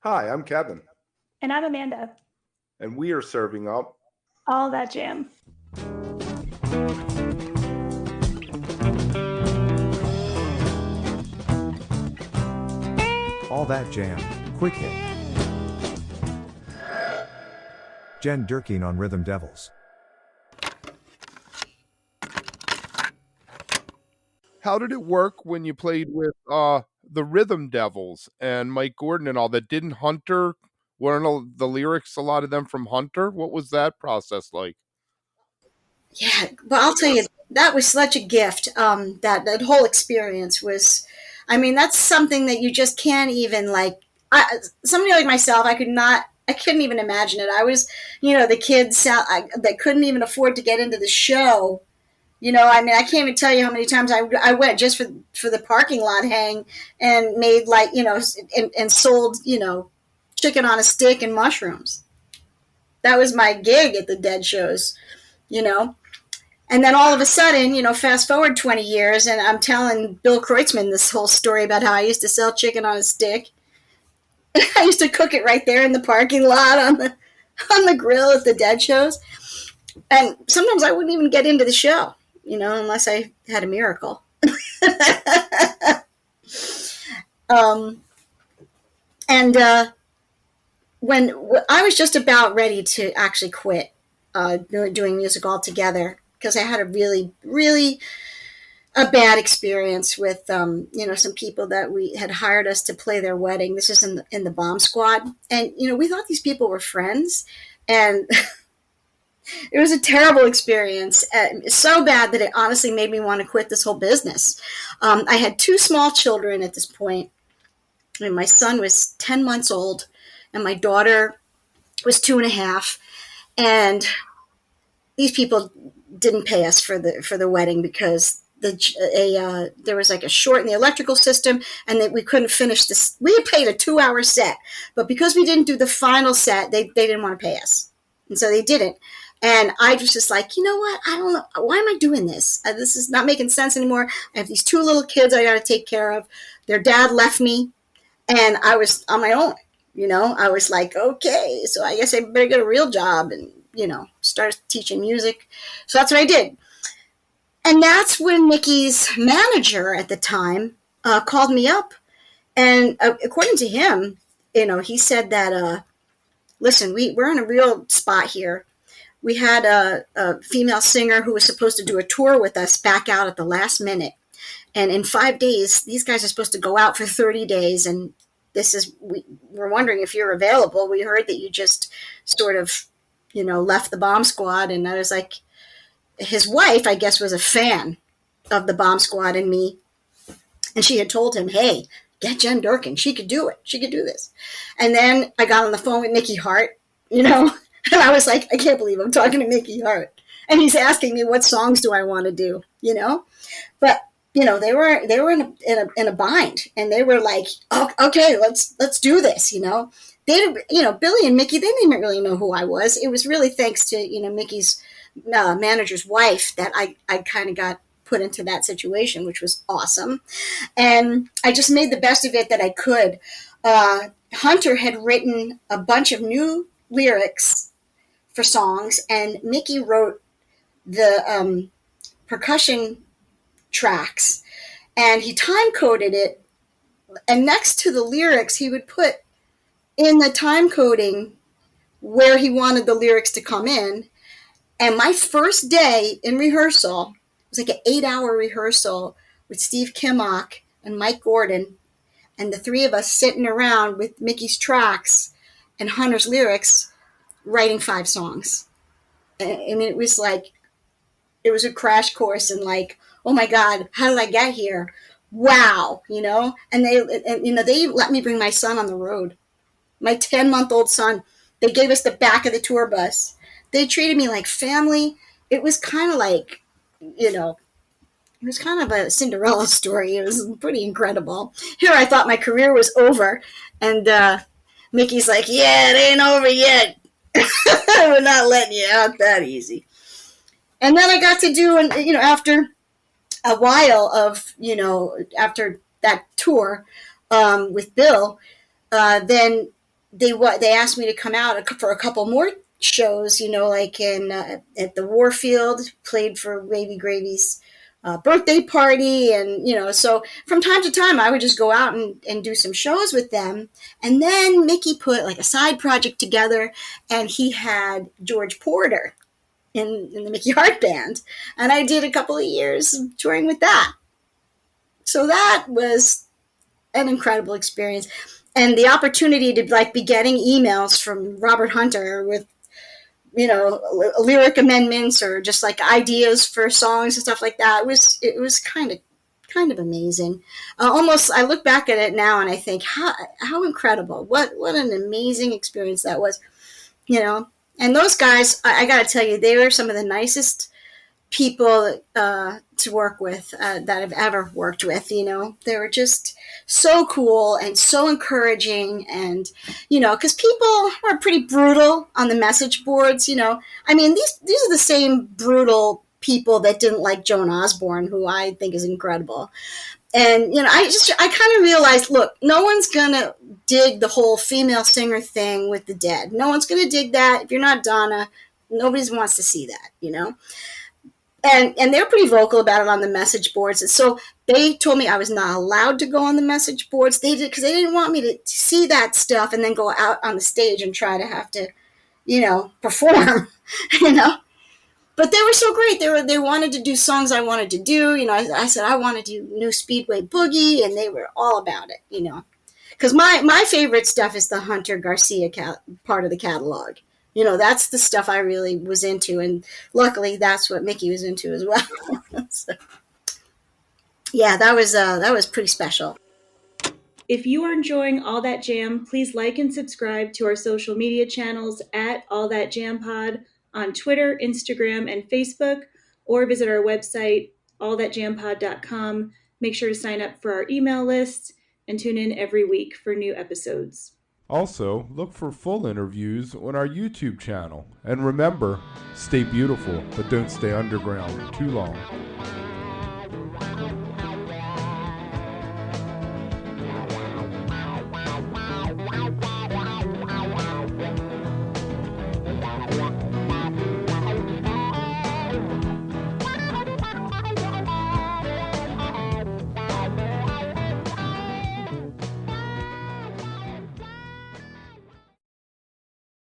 Hi, I'm Kevin, And I'm Amanda. and we are serving up All that jam. All That Jam, Quick Hit. Jen Durkin on Rythym Devils. how did it work when you played with the Rythym Devils and Mike Gordon and all that? Didn't Hunter weren't the lyrics a lot of them from Hunter? What was that process like? Yeah, but I'll tell you, that was such a gift. That whole experience was, I mean, that's something that you just can't even like. Somebody like myself, I couldn't even imagine it. I was, the kids that couldn't even afford to get into the show. I mean, I can't even tell you how many times I went just for the parking lot hang and made like, and sold, chicken on a stick and mushrooms. That was my gig at the Dead shows, you know. And then all of a sudden, fast forward 20 years, and I'm telling Bill Kruetzman this whole story about how I used to sell chicken on a stick. I used to cook it right there in the parking lot on the grill at the Dead shows. And sometimes I wouldn't even get into the show, unless I had a miracle. um, and when I was just about ready to actually quit doing music altogether, because I had a really, really a bad experience with, some people that we had hired us to play their wedding. This is in the Bomb Squad. And, we thought these people were friends. And it was a terrible experience. So bad that it honestly made me want to quit this whole business. I had two small children at this point. I mean, my son was 10 months old, and my daughter was 2.5. And these people didn't pay us for the wedding because there was like a short in the electrical system, and that we couldn't finish this. We had paid a 2-hour set, but because we didn't do the final set, they didn't want to pay us, and so they didn't. And I was just like, you know what? I don't know. Why am I doing this? This is not making sense anymore. I have these two little kids I got to take care of. Their dad left me, and I was on my own. I was like, okay, so I guess I better get a real job and, start teaching music. So that's what I did. And that's when Mickey's manager at the time called me up. And according to him, he said that, listen, we're in a real spot here. We had a female singer who was supposed to do a tour with us back out at the last minute. And in 5 days, these guys are supposed to go out for 30 days. And we're wondering if you're available. We heard that you just sort of, left the Bomb Squad. And I was like, his wife, I guess, was a fan of the Bomb Squad and me. And she had told him, hey, get Jen Durkin. She could do it. She could do this. And then I got on the phone with Mickey Hart, and I was like, I can't believe I'm talking to Mickey Hart. And he's asking me, what songs do I want to do, But, they were in a bind, and they were like, oh, okay, let's do this, They, Billy and Mickey, they didn't even really know who I was. It was really thanks to, Mickey's manager's wife that I kind of got put into that situation, which was awesome. And I just made the best of it that I could. Hunter had written a bunch of new lyrics for songs, and Mickey wrote the percussion tracks, and he time coded it. And next to the lyrics, he would put in the time coding where he wanted the lyrics to come in. And my first day in rehearsal was like an 8-hour rehearsal with Steve Kimock and Mike Gordon, and the three of us sitting around with Mickey's tracks and Hunter's lyrics, writing 5 songs. I mean, it was a crash course in like, oh my God, how did I get here? Wow, And they let me bring my son on the road. My 10-month-old son. They gave us the back of the tour bus. They treated me like family. It was kind of like, it was kind of a Cinderella story. It was pretty incredible. Here I thought my career was over. And Mickey's like, yeah, it ain't over yet. We're not letting you out that easy. And then I got to do, after a while of, after that tour with Bill, then they asked me to come out for a couple more shows, like in at the Warfield, played for Baby Gravy's birthday party, and so from time to time I would just go out and do some shows with them. And then Mickey put like a side project together, and he had George Porter in the Mickey Hart band, and I did a couple of years touring with that. So that was an incredible experience, and the opportunity to like be getting emails from Robert Hunter with lyric amendments or just like ideas for songs and stuff like that. It was kind of amazing. Almost, I look back at it now and I think how incredible, what an amazing experience that was, And those guys, I got to tell you, they were some of the nicest people to work with that I've ever worked with. They were just so cool and so encouraging, and because people are pretty brutal on the message boards. I mean, these are the same brutal people that didn't like Joan Osborne, who I think is incredible. And I kind of realized, look, no one's gonna dig the whole female singer thing with the Dead. No one's gonna dig that. If you're not Donna, nobody wants to see that. And they're pretty vocal about it on the message boards. And so they told me I was not allowed to go on the message boards. They did, because they didn't want me to see that stuff and then go out on the stage and try to have to, perform, But they were so great. They wanted to do songs I wanted to do. I said I want to do New Speedway Boogie, and they were all about it, Because my favorite stuff is the Hunter Garcia part of the catalog. That's the stuff I really was into, and luckily that's what Mickey was into as well. So, yeah, that was pretty special. If you are enjoying All That Jam, please like and subscribe to our social media channels at All That Jam Pod on Twitter, Instagram, and Facebook, or visit our website, allthatjampod.com. Make sure to sign up for our email list and tune in every week for new episodes. Also, look for full interviews on our YouTube channel. And remember, stay beautiful, but don't stay underground too long.